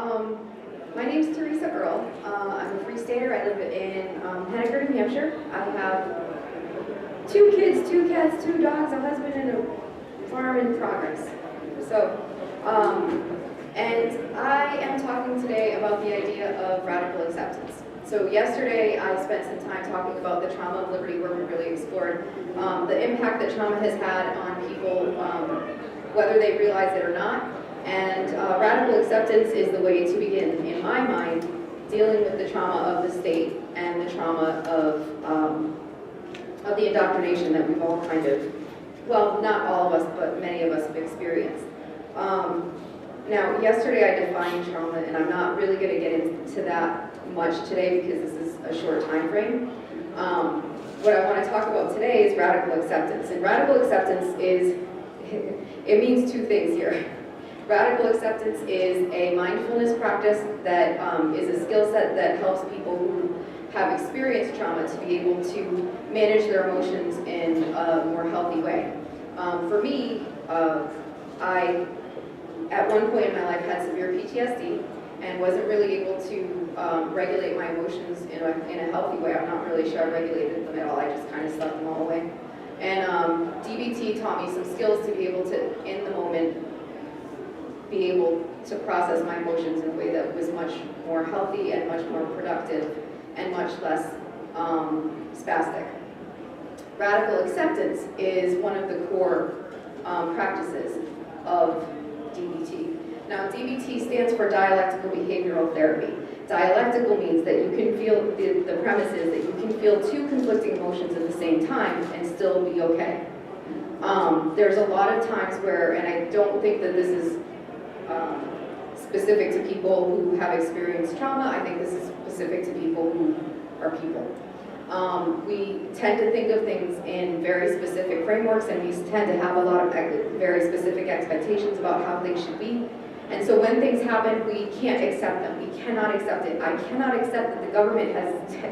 My name is Theresa Earle. I'm a free stater. I live in Henniker, New Hampshire. I have 2 kids, 2 cats, 2 dogs, a husband, and a farm in progress. And I am talking today about the idea of radical acceptance. So yesterday I spent some time talking about the trauma of liberty, where we really explored the impact that trauma has had on people, whether they realize it or not. And radical acceptance is the way to begin, in my mind, dealing with the trauma of the state and the trauma of the indoctrination that we've all kind of, well, not all of us, but many of us have experienced. Now, yesterday I defined trauma, and I'm not really going to get into that much today because this is a short time frame. What I want to talk about today is radical acceptance. And radical acceptance is, it means 2 things here. Radical acceptance is a mindfulness practice that is a skill set that helps people who have experienced trauma to be able to manage their emotions in a more healthy way. For me, I, at one point in my life, had severe PTSD and wasn't really able to regulate my emotions in a healthy way. I'm not really sure I regulated them at all. I just kind of stuck them all away. And DBT taught me some skills to be able to, in the moment, be able to process my emotions in a way that was much more healthy and much more productive and much less spastic. Radical acceptance is one of the core practices of DBT. Now, DBT stands for dialectical behavioral therapy. Dialectical means that you can feel, the premise is that you can feel 2 conflicting emotions at the same time and still be okay. There's a lot of times where, and I don't think that this is specific to people who have experienced trauma. I think this is specific to people who are people. We tend to think of things in very specific frameworks, and we tend to have a lot of very specific expectations about how things should be. And so when things happen, we can't accept them. We cannot accept it. I cannot accept that the government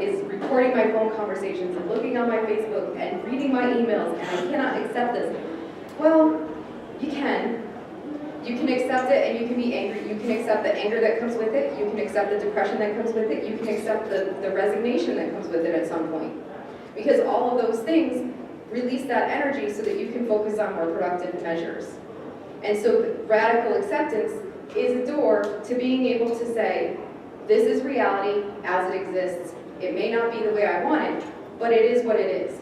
is recording my phone conversations and looking on my Facebook and reading my emails, and I cannot accept this. Well, you can. You can accept it and you can be angry. You can accept the anger that comes with it. You can accept the depression that comes with it. You can accept the resignation that comes with it at some point. Because all of those things release that energy so that you can focus on more productive measures. And so radical acceptance is a door to being able to say, this is reality as it exists. It may not be the way I want it, but it is what it is.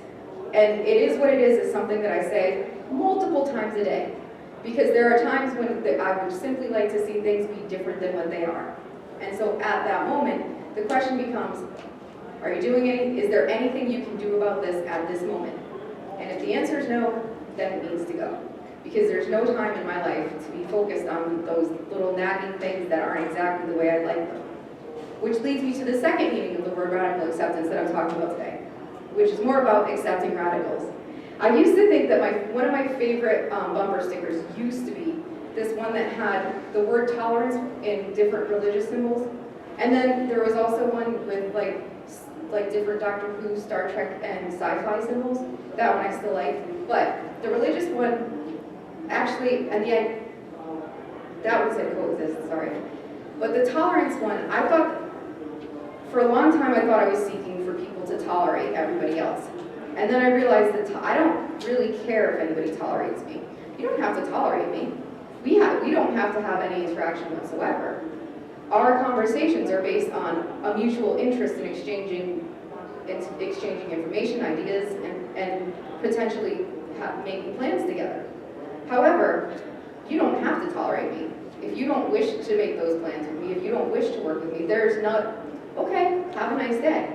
And it is what it is something that I say multiple times a day. Because there are times when I would simply like to see things be different than what they are. And so at that moment, the question becomes, are you doing is there anything you can do about this at this moment? And if the answer is no, then it needs to go. Because there's no time in my life to be focused on those little nagging things that aren't exactly the way I'd like them. Which leads me to the second meaning of the word radical acceptance that I'm talking about today, which is more about accepting radicals. I used to think that one of my favorite bumper stickers used to be this one that had the word tolerance in different religious symbols. And then there was also one with like different Doctor Who, Star Trek, and sci-fi symbols. That one I still like. But the religious one, actually, and that one said coexist, sorry. But the tolerance one, I thought, for a long time I thought I was seeking for people to tolerate everybody else. And then I realized that I don't really care if anybody tolerates me. You don't have to tolerate me. We don't have to have any interaction whatsoever. Our conversations are based on a mutual interest in exchanging information, ideas, and potentially making plans together. However, you don't have to tolerate me. If you don't wish to make those plans with me, if you don't wish to work with me, there's not, okay, have a nice day.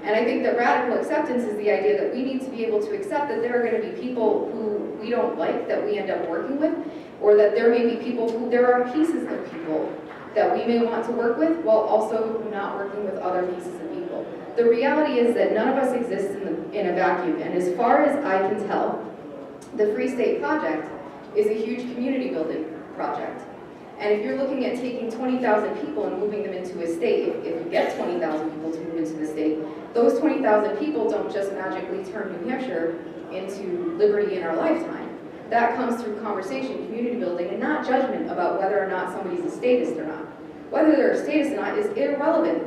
And I think that radical acceptance is the idea that we need to be able to accept that there are going to be people who we don't like that we end up working with, or that there may be people who, there are pieces of people that we may want to work with while also not working with other pieces of people. The reality is that none of us exist in a vacuum, and as far as I can tell, the Free State Project is a huge community building project. And if you're looking at taking 20,000 people and moving them into a state, if you get 20,000 people to move into the state, those 20,000 people don't just magically turn New Hampshire into liberty in our lifetime. That comes through conversation, community building, and not judgment about whether or not somebody's a statist or not. whether they're a status or not is irrelevant.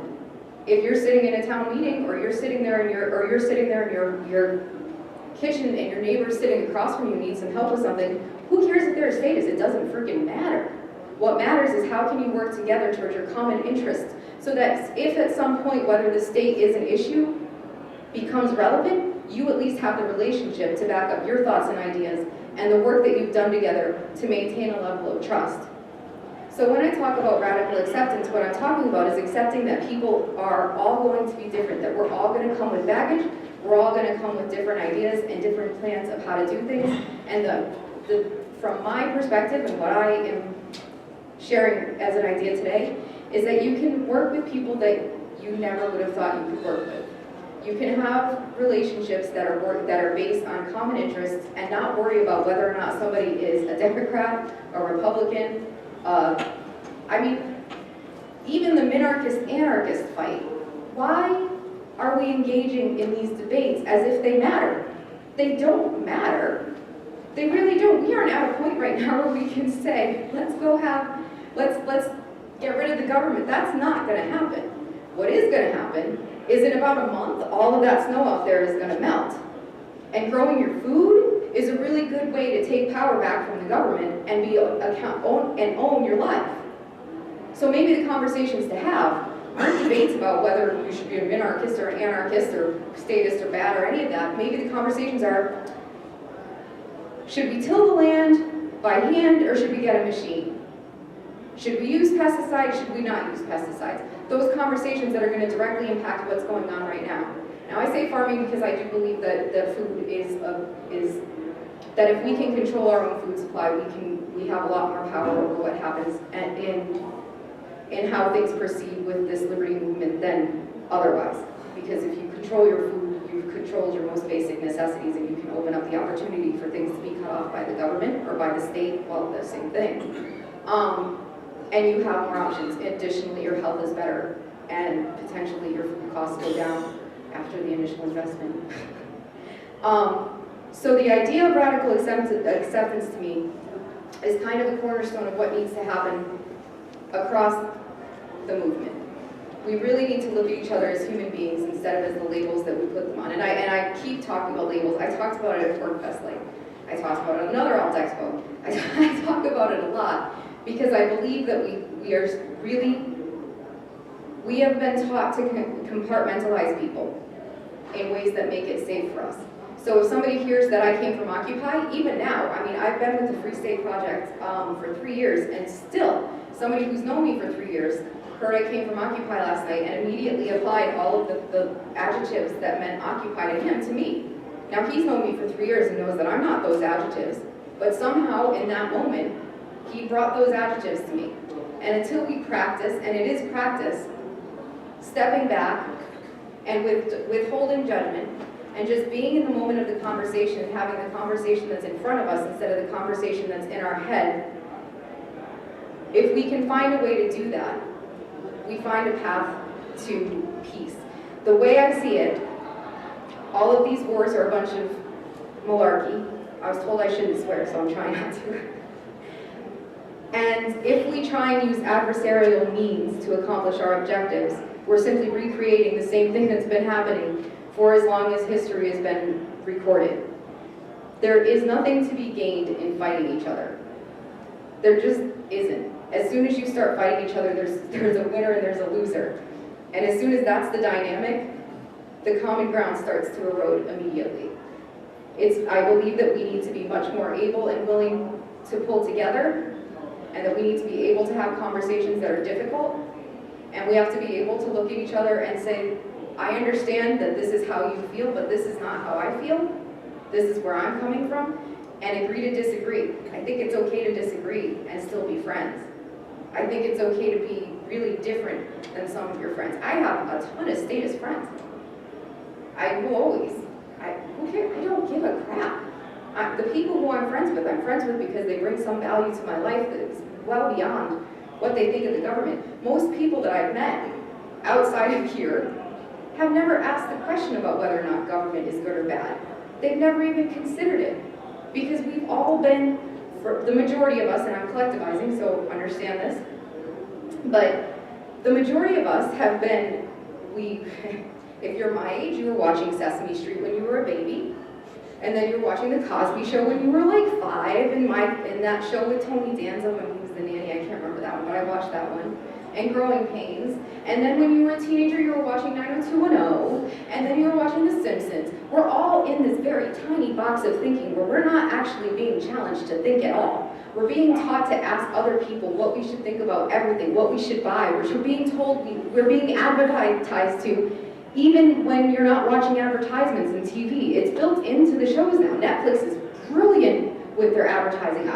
If you're sitting in a town meeting, or you're sitting there in your kitchen and your neighbor's sitting across from you needs some help with something, who cares if they're a status? It doesn't freaking matter. What matters is how can you work together towards your common interests, so that if at some point, whether the state is an issue, becomes relevant, you at least have the relationship to back up your thoughts and ideas and the work that you've done together to maintain a level of trust. So when I talk about radical acceptance, what I'm talking about is accepting that people are all going to be different, that we're all going to come with baggage, we're all going to come with different ideas and different plans of how to do things, and from my perspective and what I am sharing as an idea today is that you can work with people that you never would have thought you could work with. You can have relationships that are based on common interests and not worry about whether or not somebody is a Democrat, a Republican. I mean, even the minarchist-anarchist fight. Why are we engaging in these debates as if they matter? They don't matter. They really don't. We aren't at a point right now where we can say, let's get rid of the government. That's not going to happen. What is going to happen is in about a month, all of that snow out there is going to melt. And growing your food is a really good way to take power back from the government and own your life. So maybe the conversations to have aren't debates about whether you should be a minarchist or an anarchist or statist or bad or any of that. Maybe the conversations are, should we till the land by hand or should we get a machine? Should we use pesticides? Should we not use pesticides? Those conversations that are going to directly impact what's going on right now. Now I say farming because I do believe that food is that if we can control our own food supply, we have a lot more power over what happens and in how things proceed with this liberty movement than otherwise. Because if you control your food, you've controlled your most basic necessities, and you can open up the opportunity for things to be cut off by the government or by the state, well, the same thing. And you have more options. Additionally, your health is better, and potentially your food costs go down after the initial investment. So the idea of radical acceptance to me is kind of the cornerstone of what needs to happen across the movement. We really need to look at each other as human beings instead of as the labels that we put them on. And I keep talking about labels. I talked about it at Pork Fest, I talked about it at another AltExpo. I talk about it a lot because I believe that we have been taught to compartmentalize people in ways that make it safe for us. So if somebody hears that I came from Occupy, even now, I mean, I've been with the Free State Project for 3 years, and still, somebody who's known me for 3 years heard I came from Occupy last night and immediately applied all of the adjectives that meant Occupy to him to me. Now, he's known me for 3 years and knows that I'm not those adjectives, but somehow in that moment, he brought those adjectives to me. And until we practice, and it is practice, stepping back and withholding judgment, and just being in the moment of the conversation and having the conversation that's in front of us instead of the conversation that's in our head, if we can find a way to do that, we find a path to peace. The way I see it, all of these wars are a bunch of malarkey. I was told I shouldn't swear, so I'm trying not to. And if we try and use adversarial means to accomplish our objectives, we're simply recreating the same thing that's been happening for as long as history has been recorded. There is nothing to be gained in fighting each other. There just isn't. As soon as you start fighting each other, there's a winner and there's a loser. And as soon as that's the dynamic, the common ground starts to erode immediately. I believe that we need to be much more able and willing to pull together, and that we need to be able to have conversations that are difficult, and we have to be able to look at each other and say, I understand that this is how you feel, but this is not how I feel. This is where I'm coming from, and agree to disagree. I think it's okay to disagree and still be friends. I think it's okay to be really different than some of your friends. I have a ton of status friends. I will always. Who cares? I don't give a crap. The people who I'm friends with because they bring some value to my life that is well beyond what they think of the government. Most people that I've met outside of here have never asked the question about whether or not government is good or bad. They've never even considered it, because we've all been, for the majority of us, and I'm collectivizing, so understand this, but the majority of us have been, if you're my age, you were watching Sesame Street when you were a baby, and then you're watching The Cosby Show when you were like 5, and that show with Tony Danza when he was the nanny, I can't remember that one, but I watched that one, and Growing Pains. And then when you were a teenager, you were watching 90210, and then you were watching The Simpsons. We're all in this very tiny box of thinking where we're not actually being challenged to think at all. We're being taught to ask other people what we should think about everything, what we should buy. We're being told, we're being advertised to, even when you're not watching advertisements in TV. It's built into the shows now. Netflix is brilliant with their advertising.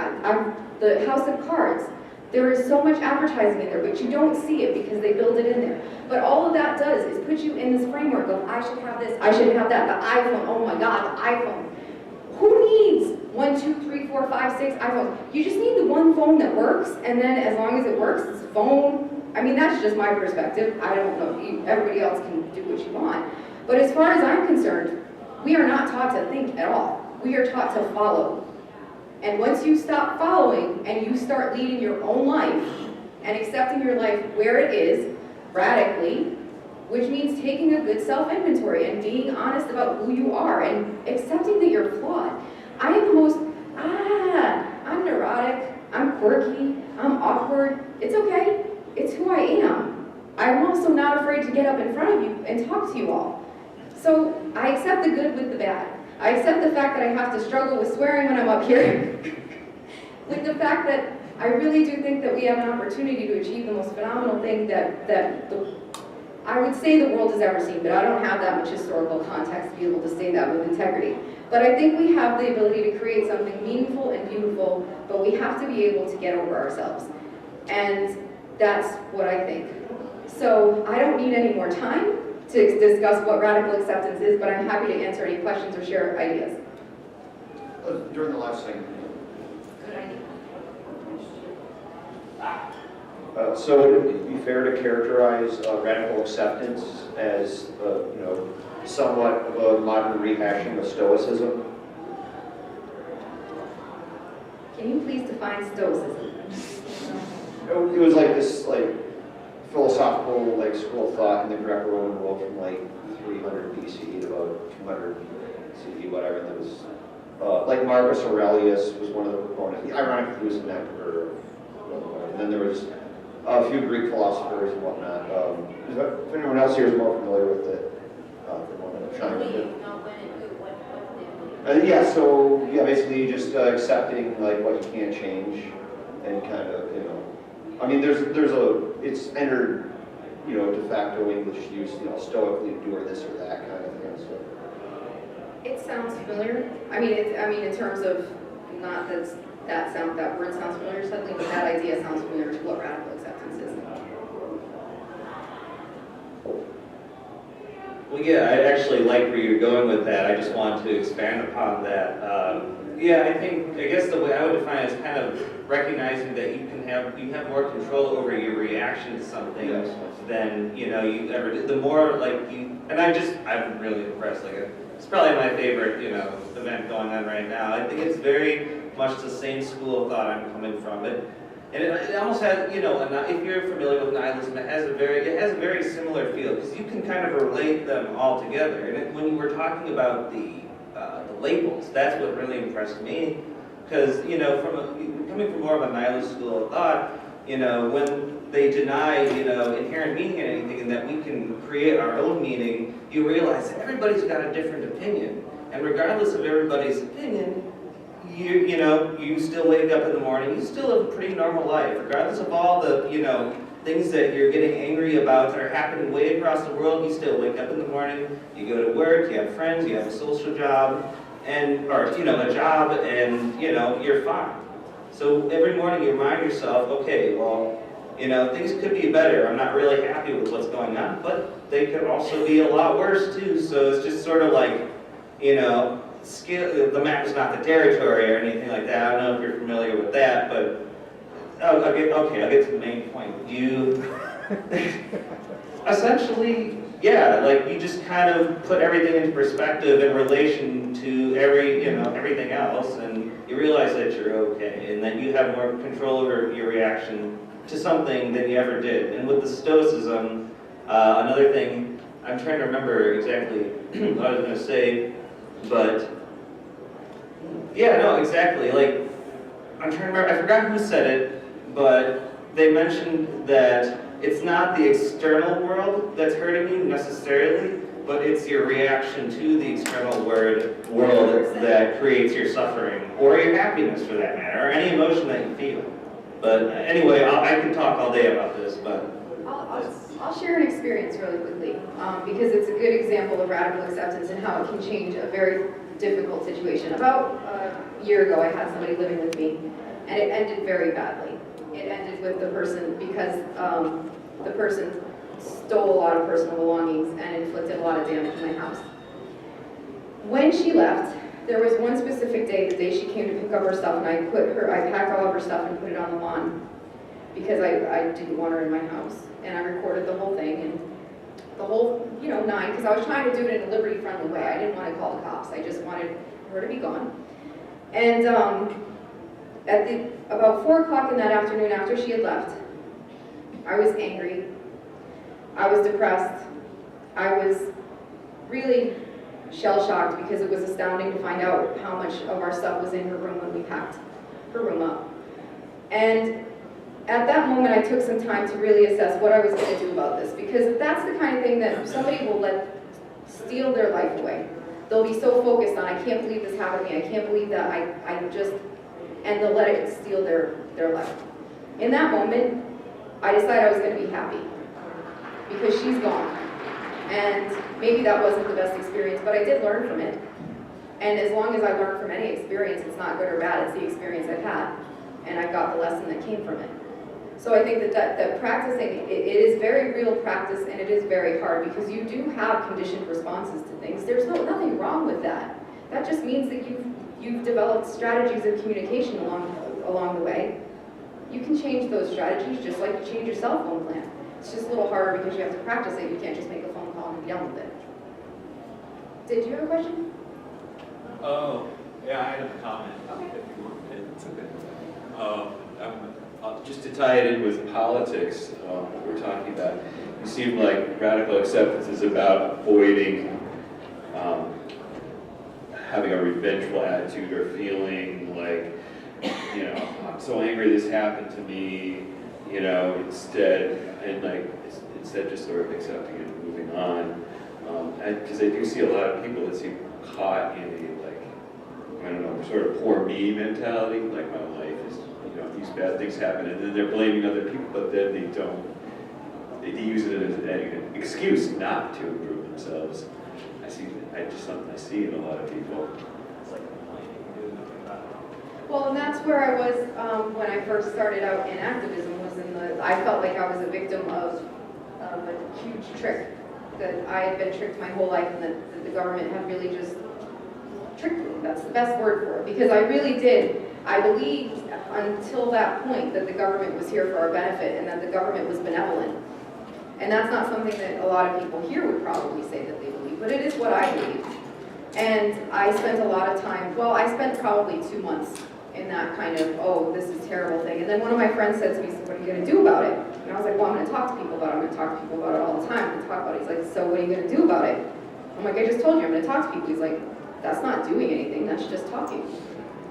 The House of Cards, there is so much advertising in there, but you don't see it because they build it in there. But all of that does is put you in this framework of, I should have this, I should have that, the iPhone, oh my God, the iPhone. Who needs 1, 2, 3, 4, 5, 6 iPhones? You just need the one phone that works, and then as long as it works, it's a phone. I mean, that's just my perspective. I don't know, everybody else can do what you want. But as far as I'm concerned, we are not taught to think at all. We are taught to follow. And once you stop following and you start leading your own life and accepting your life where it is, radically, which means taking a good self-inventory and being honest about who you are and accepting that you're flawed. I am the most, I'm neurotic, I'm quirky, I'm awkward. It's okay, it's who I am. I'm also not afraid to get up in front of you and talk to you all. So I accept the good with the bad. I accept the fact that I have to struggle with swearing when I'm up here, with the fact that I really do think that we have an opportunity to achieve the most phenomenal thing I would say the world has ever seen, but I don't have that much historical context to be able to say that with integrity. But I think we have the ability to create something meaningful and beautiful, but we have to be able to get over ourselves. And that's what I think. So I don't need any more time to discuss what radical acceptance is, but I'm happy to answer any questions or share ideas. During the last thing. Good idea. So would it be fair to characterize radical acceptance as, somewhat of a modern rehashing of Stoicism? Can you please define Stoicism? It was like this, philosophical, school of thought in the Greco-Roman world from 300 BC to about 200 CE, whatever. That was Marcus Aurelius was one of the proponents. Ironically, he was an emperor. And then there was a few Greek philosophers and whatnot. If anyone else here is more familiar with it, basically just accepting what you can't change, and kind of I mean it's entered de facto English use stoically to do or this or that kind of thing. So it sounds familiar. I mean in terms of not that word sounds familiar suddenly, but that idea sounds familiar to what radical acceptance is. Well, yeah, I actually like where you're going with that. I just want to expand upon that. I guess the way I would define it is kind of recognizing that you have more control over your reaction to something than you ever did. The more I'm really impressed. It's probably my favorite event going on right now. I think it's very much the same school of thought I'm coming from. And it almost has, if you're familiar with nihilism, it has a very similar feel, because you can kind of relate them all together. And when you were talking about the labels, that's what really impressed me, because coming from more of a nihilist school of thought, when they deny inherent meaning in anything and that we can create our own meaning, you realize that everybody's got a different opinion, and regardless of everybody's opinion, you still wake up in the morning, you still live a pretty normal life, regardless of all the, things that you're getting angry about that are happening way across the world. You still wake up in the morning, you go to work, you have friends, you have a social job, or a job, and, you're fine. So every morning you remind yourself, okay, well, things could be better. I'm not really happy with what's going on, but they could also be a lot worse too. So it's just sort of the map is not the territory or anything like that. I don't know if you're familiar with that, but I'll get to the main point. You essentially, you just kind of put everything into perspective in relation to everything else, and you realize that you're okay. And that you have more control over your reaction to something than you ever did. And with the stoicism, another thing, I'm trying to remember exactly what I was going to say, but yeah, no, exactly. Like, I'm trying to remember, I forgot who said it, but they mentioned that it's not the external world that's hurting you necessarily, but it's your reaction to the external world that creates your suffering, or your happiness for that matter, or any emotion that you feel. But anyway, I can talk all day about this, but... I'll share an experience really quickly, because it's a good example of radical acceptance and how it can change a very difficult situation. About a year ago, I had somebody living with me, and it ended very badly. It ended with the person, because the person stole a lot of personal belongings and inflicted a lot of damage in my house. When she left, there was one specific day, the day she came to pick up her stuff, and I packed all of her stuff and put it on the lawn, because I didn't want her in my house. And I recorded the whole thing, and the whole, 9, because I was trying to do it in a liberty-friendly way. I didn't want to call the cops. I just wanted her to be gone. And about 4 o'clock in that afternoon, after she had left, I was angry. I was depressed. I was really shell-shocked, because it was astounding to find out how much of our stuff was in her room when we packed her room up. And at that moment, I took some time to really assess what I was going to do about this, because that's the kind of thing that somebody will let steal their life away. They'll be so focused on, I can't believe this happened to me, I can't believe that and they'll let it steal their life. In that moment, I decided I was going to be happy, because she's gone. And maybe that wasn't the best experience, but I did learn from it. And as long as I learn from any experience, it's not good or bad, it's the experience I've had. And I got the lesson that came from it. So I think that practicing, it is very real practice, and it is very hard, because you do have conditioned responses to things. There's nothing wrong with that. That just means that you've developed strategies of communication along the way. You can change those strategies just like you change your cell phone plan. It's just a little harder because you have to practice it. You can't just make a phone call and be done with it. Did you have a question? Oh, yeah, I have a comment. Okay. If you want. It's okay. Just to tie it in with politics, what we're talking about, you seem like radical acceptance is about avoiding having a revengeful attitude or feeling like, I'm so angry this happened to me, instead just sort of accepting it and moving on. And because I do see a lot of people that seem caught in a sort of poor me mentality, like my life is, these bad things happen, and then they're blaming other people, but then they use it as an excuse not to improve themselves. I see in a lot of people. It's like complaining, nothing about it. Well, and that's where I was when I first started out in activism. I felt like I was a victim of a huge trick, that I had been tricked my whole life, and that the government had really just tricked me. That's the best word for it, because I really did. I believed until that point that the government was here for our benefit and that the government was benevolent. And that's not something that a lot of people here would probably say that they believe, but it is what I believe. And I spent a lot of time, I spent probably 2 months in that kind of, oh, this is a terrible thing. And then one of my friends said to me, so what are you going to do about it? And I was like, well, I'm going to talk to people about it. I'm going to talk to people about it all the time. I'm going to talk about it. He's like, so what are you going to do about it? I'm like, I just told you, I'm going to talk to people. He's like, that's not doing anything, that's just talking.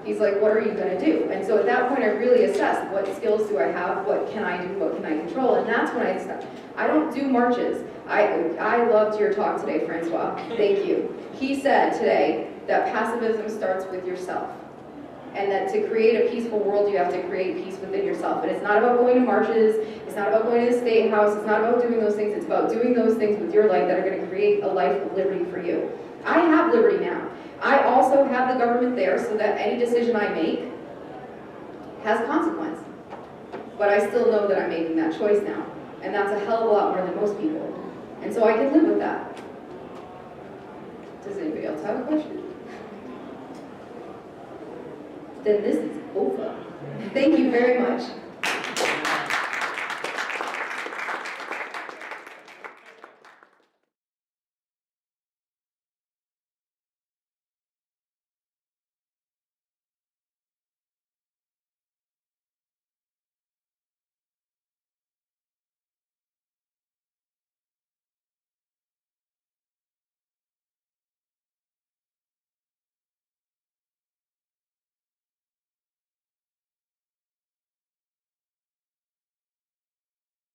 He's like, what are you going to do? And so at that point, I really assessed, what skills do I have? What can I do? What can I control? And that's when I stopped. I don't do marches. I loved your talk today, Francois. Thank you. He said today that pacifism starts with yourself. And that to create a peaceful world, you have to create peace within yourself. And it's not about going to marches, it's not about going to the State House, it's not about doing those things, it's about doing those things with your life that are going to create a life of liberty for you. I have liberty now. I also have the government there so that any decision I make has consequence. But I still know that I'm making that choice now. And that's a hell of a lot more than most people. And so I can live with that. Does anybody else have a question? Then this is over. Thank you very much.